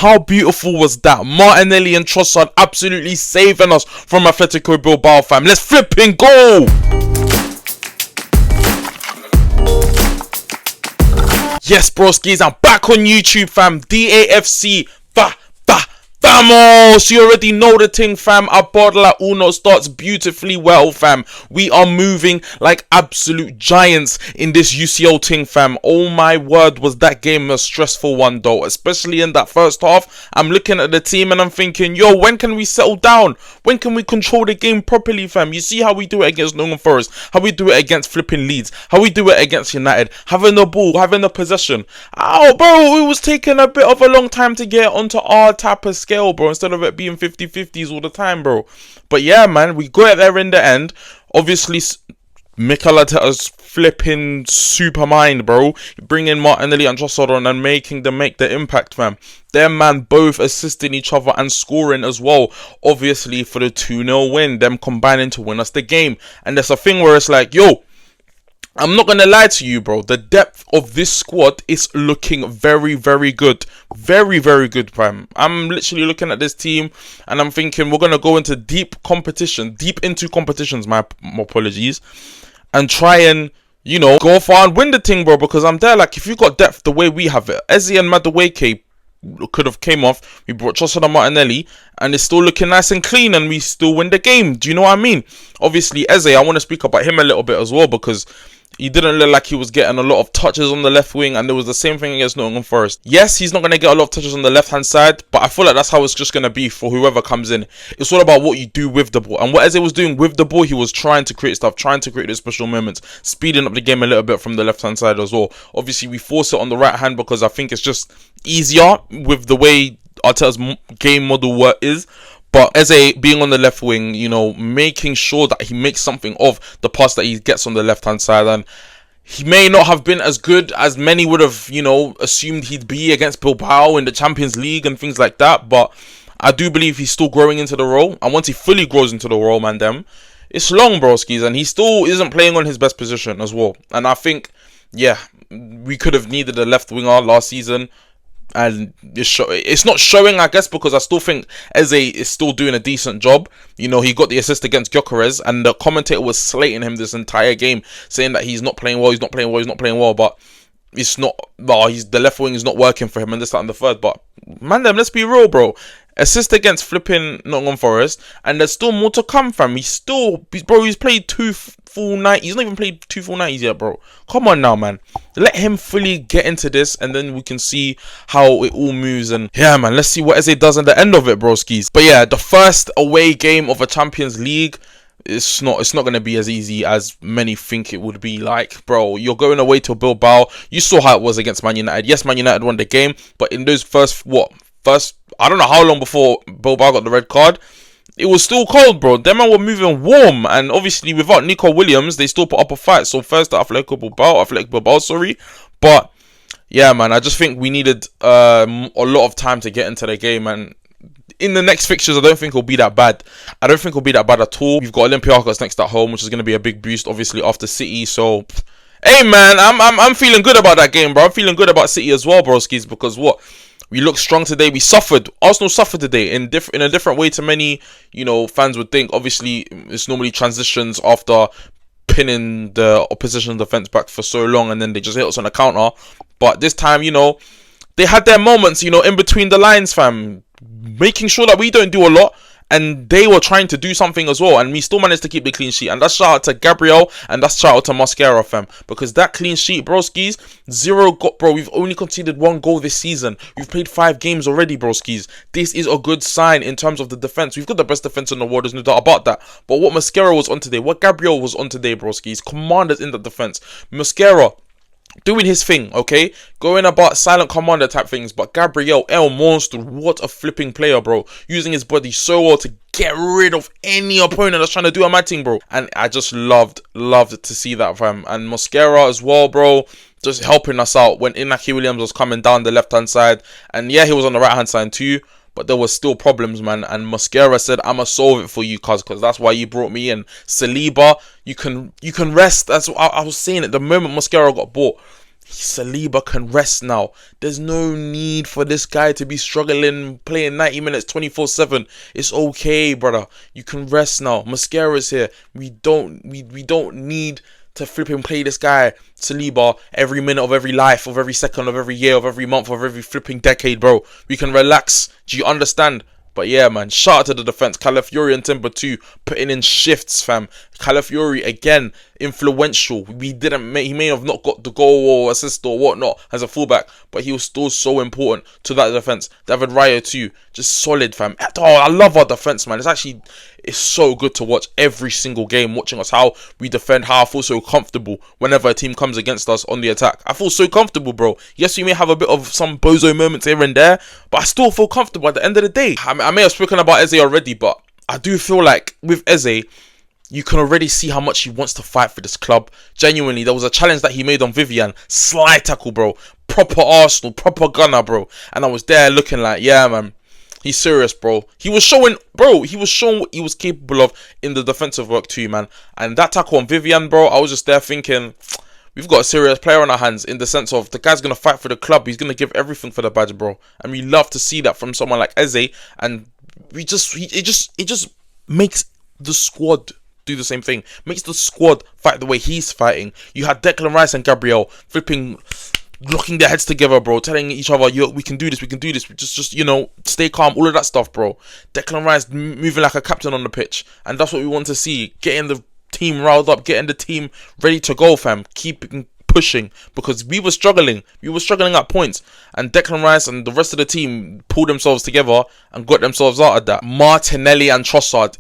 how beautiful was that? Martinelli and Trossard absolutely saving us from Atletico Bilbao, fam. Let's flipping go! Yes, broskis, I'm back on YouTube, fam. DAFC, vamos! You already know the thing, fam. Our Borderla Uno starts beautifully well, fam. We are moving like absolute giants in this UCL thing, fam. Oh my word, was that game a stressful one, though. Especially in that first half. I'm looking at the team and I'm thinking, yo, when can we settle down? When can we control the game properly, fam? You see how we do it against Nottingham Forest, how we do it against flipping Leeds, how we do it against United, having the ball, having the possession. Oh, bro, it was taking a bit of a long time to get onto our type of scale, bro, instead of it being 50-50s all the time, bro. But yeah, man, we got it there in the end. Obviously, Mikel Arteta's flipping super mind, bro. Bringing Martinelli and Trossard on and making them make the impact, fam. Them, man, both assisting each other and scoring as well. Obviously, for the 2-0 win, them combining to win us the game. And there's a thing where it's like, yo, I'm not going to lie to you, bro. The depth of this squad is looking very, very good. Very, very good, fam. I'm literally looking at this team and I'm thinking we're going to go into deep competitions, my apologies, and try and, you know, go far and win the thing, bro. Because I'm there, like, if you got depth the way we have it, Eze and Madueke could have came off. We brought Trossard and Martinelli and it's still looking nice and clean and we still win the game. Do you know what I mean? Obviously, Eze, I want to speak about him a little bit as well because he didn't look like he was getting a lot of touches on the left wing, and there was the same thing against Nottingham Forest. Yes, he's not going to get a lot of touches on the left-hand side, but I feel like that's how it's just going to be for whoever comes in. It's all about what you do with the ball. And what Eze was doing with the ball, he was trying to create stuff, trying to create those special moments, speeding up the game a little bit from the left-hand side as well. Obviously, we force it on the right hand because I think it's just easier with the way Arteta's game model is. But Eze being on the left wing, you know, making sure that he makes something of the pass that he gets on the left-hand side. And he may not have been as good as many would have, you know, assumed he'd be against Bilbao in the Champions League and things like that. But I do believe he's still growing into the role. And once he fully grows into the role, man, it's long, broskis. And he still isn't playing on his best position as well. And I think, yeah, we could have needed a left winger last season. And it's not showing, I guess, because I still think Eze is still doing a decent job. You know, he got the assist against Gyökeres, and the commentator was slating him this entire game, saying that he's not playing well, but it's not, the left wing is not working for him, and this, that, and the third. But, man, let's be real, bro. Assist against flipping Nottingham Forest, and there's still more to come from. He's played 2 full 90s. He's not even played 2 full 90s yet, bro. Come on now, man. Let him fully get into this, and then we can see how it all moves. And yeah, man, let's see what Eze does at the end of it, broskis. But yeah, the first away game of a Champions League, it's not going to be as easy as many think it would be. Like, bro, you're going away to Bilbao. You saw how it was against Man United. Yes, Man United won the game, but in those first, I don't know how long before Bilbao got the red card, it was still cold, bro. Them men were moving warm, and obviously without Nico Williams, they still put up a fight. So first, Athletic Bilbao, sorry. But yeah, man, I just think we needed a lot of time to get into the game, and in the next fixtures, I don't think it'll be that bad. I don't think it'll be that bad at all. We've got Olympiacos next at home, which is going to be a big boost, obviously, after City. So, hey, man, I'm feeling good about that game, bro. I'm feeling good about City as well, broskis, because what? We looked strong today. We suffered. Arsenal suffered today in a different way to many, you know, fans would think. Obviously, it's normally transitions after pinning the opposition defense back for so long, and then they just hit us on a counter. But this time, you know, they had their moments, you know, in between the lines, fam, making sure that we don't do a lot. And they were trying to do something as well. And we still managed to keep the clean sheet. And that's shout out to Gabriel. And that's shout out to Mosquera, fam. Because that clean sheet, broskis, bro, we've only conceded 1 goal this season. We've played 5 games already, broskis. This is a good sign in terms of the defense. We've got the best defense in the world. There's no doubt about that. But what Mosquera was on today, what Gabriel was on today, broskis, commanders in the defense. Mosquera doing his thing, okay? Going about silent commander type things. But Gabriel, El Monster, what a flipping player, bro. Using his body so well to get rid of any opponent that's trying to do a mad thing, bro. And I just loved to see that, fam. And Mosquera as well, bro, just helping us out when Inaki Williams was coming down the left-hand side. And yeah, he was on the right-hand side too. But there was still problems, man. And Mosquera said, I'ma solve it for you, cuz that's why you brought me in. Saliba, you can rest. That's what I was saying. At the moment Mosquera got bought, Saliba can rest now. There's no need for this guy to be struggling, playing 90 minutes 24/7. It's okay, brother. You can rest now. Mascara's here. We don't need to flip and play this guy, Saliba, every minute of every life, of every second, of every year, of every month, of every flipping decade, bro. We can relax. Do you understand? But yeah, man, shout out to the defense. Calafiori and Timber 2 putting in shifts, fam. Calafiori, again, influential. He may have not got the goal or assist or whatnot as a fullback, but he was still so important to that defense. David Raya too, just solid, fam. Oh, I love our defense, man. It's so good to watch every single game, watching us how we defend, how I feel so comfortable whenever a team comes against us on the attack. I feel so comfortable, bro. Yes, we may have a bit of some bozo moments here and there, but I still feel comfortable at the end of the day. I may have spoken about Eze already, but I do feel like with Eze, you can already see how much he wants to fight for this club. Genuinely, there was a challenge that he made on Vivian. Slide tackle, bro. Proper Arsenal, proper gunner, bro. And I was there looking like, yeah, man. He's serious, bro. He was showing what he was capable of in the defensive work too, man. And that tackle on Vivian, bro, I was just there thinking, we've got a serious player on our hands in the sense of the guy's going to fight for the club. He's going to give everything for the badge, bro. And we love to see that from someone like Eze. And it just makes the squad do the same thing. Makes the squad fight the way he's fighting. You had Declan Rice and Gabriel flipping, locking their heads together, bro, telling each other, yo, we can do this. Just stay calm, all of that stuff, bro. Declan Rice moving like a captain on the pitch, and that's what we want to see. Getting the team riled up, getting the team ready to go, fam. Keep pushing, because we were struggling at points, and Declan Rice and the rest of the team pulled themselves together and got themselves out of that. Martinelli and Trossard,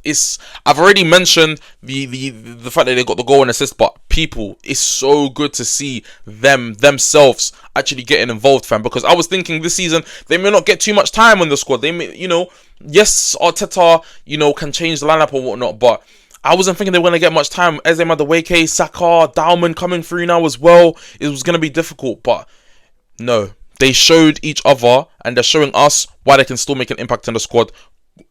I've already mentioned the fact that they got the goal and assist, but people, it's so good to see themselves actually getting involved, fam, because I was thinking this season they may not get too much time on the squad. They may, yes, Arteta, can change the lineup or whatnot, but I wasn't thinking they were going to get much time. Eze Madueke, Saka, Dalman coming through now as well. It was going to be difficult, but no. They showed each other, and they're showing us why they can still make an impact in the squad.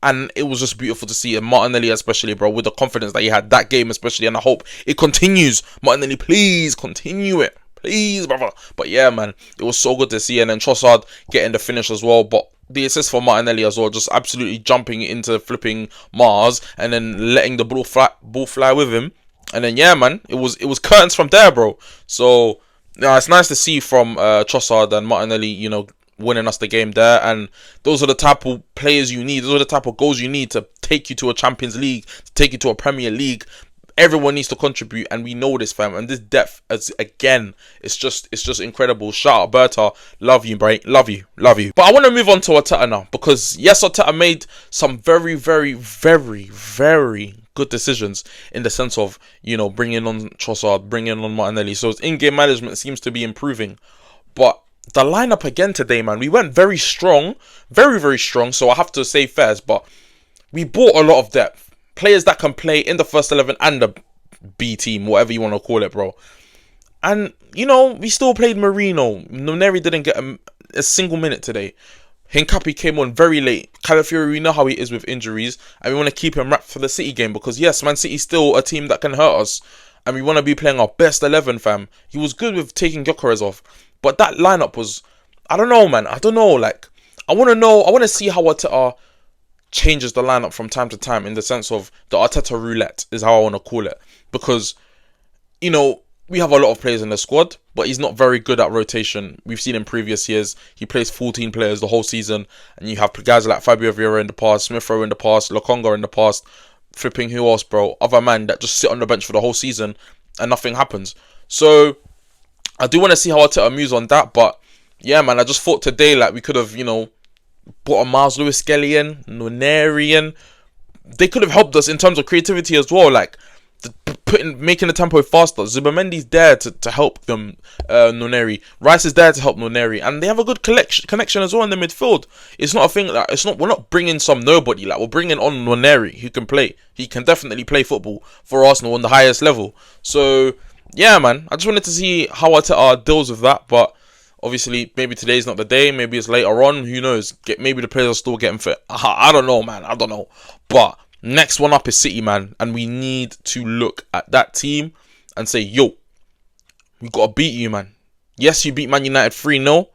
And it was just beautiful to see. And Martinelli especially, bro, with the confidence that he had that game especially. And I hope it continues. Martinelli, please continue it. Please, brother. But yeah, man, it was so good to see. And then Trossard getting the finish as well. But the assist for Martinelli as well, just absolutely jumping into flipping Mars and then letting the ball fly with him. And then yeah, man, it was curtains from there, bro. So yeah, it's nice to see from Trossard and Martinelli, winning us the game there. And those are the type of players you need. Those are the type of goals you need to take you to a Champions League, to take you to a Premier League. Everyone needs to contribute, and we know this, fam. And this depth, it's just incredible. Shout out Berta, love you, bro, love you. But I want to move on to Arteta now, because yes, Arteta made some very, very, very, very good decisions in the sense of bringing on Trossard, bringing on Martinelli. So his in-game management seems to be improving. But the lineup again today, man, we went very strong, very, very strong. So I have to say fairs, but we bought a lot of depth. Players that can play in the first 11 and the B team, whatever you want to call it, bro. And, we still played Marino. Noneri didn't get a single minute today. Hincapi came on very late. Calafiori, we know how he is with injuries. And we want to keep him wrapped for the City game. Because, yes, Man City's still a team that can hurt us. And we want to be playing our best 11, fam. He was good with taking Gyökeres off. But that lineup was, I don't know, man. I don't know. Like, I want to see how Arteta changes the lineup from time to time, in the sense of the Arteta roulette is how I want to call it, because we have a lot of players in the squad, but he's not very good at rotation. We've seen in previous years he plays 14 players the whole season, and you have guys like Fabio Vieira in the past, Smith Rowe in the past, Lokonga in the past, flipping who else, bro, other man that just sit on the bench for the whole season and nothing happens. So I do want to see how Arteta moves on that, but yeah, man, I just thought today like we could have brought a Miles Lewis Skelly in, Noneri in. They could have helped us in terms of creativity as well, like making the tempo faster. Zubimendi's there to help them, Noneri. Rice is there to help Noneri, and they have a good connection as well in the midfield. It's not a thing that we're not bringing some nobody. Like, we're bringing on Noneri, who can play. He can definitely play football for Arsenal on the highest level. So yeah, man, I just wanted to see how Arteta deals with that, but obviously, maybe today's not the day. Maybe it's later on. Who knows? Maybe the players are still getting fit. I don't know, man. I don't know. But next one up is City, man. And we need to look at that team and say, yo, we got to beat you, man. Yes, you beat Man United 3-0,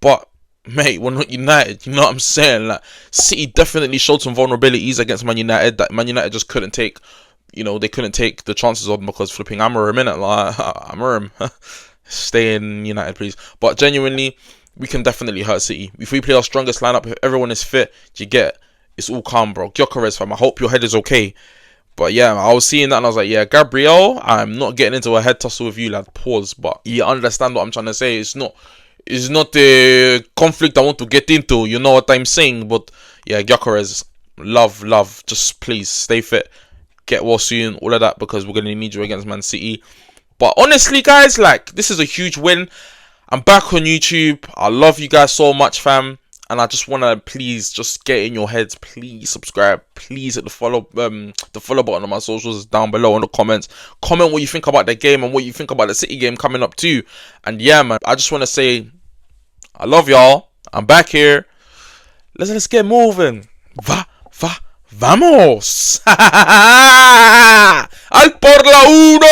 but mate, we're not United. You know what I'm saying? Like, City definitely showed some vulnerabilities against Man United that Man United just couldn't take. You know, they couldn't take the chances on because flipping Amorim in it. Like, Amorim, stay in United, please. But genuinely, we can definitely hurt City. If we play our strongest lineup, if everyone is fit, you get it's all calm, bro. Gyökeres, fam, I hope your head is okay. But yeah, I was seeing that and I was like, yeah, Gabriel, I'm not getting into a head tussle with you, lad. Pause. But you understand what I'm trying to say. It's not a conflict I want to get into. You know what I'm saying? But yeah, Gyökeres, love. Just please stay fit, get well soon, all of that, because we're gonna need you against Man City. But honestly, guys, like, this is a huge win. I'm back on YouTube. I love you guys so much, fam. And I just want to please just get in your heads. Please subscribe. Please hit the follow button on my socials down below in the comments. Comment what you think about the game and what you think about the City game coming up too. And yeah, man, I just want to say I love y'all. I'm back here. Let's get moving. Vamos. Al por la uno.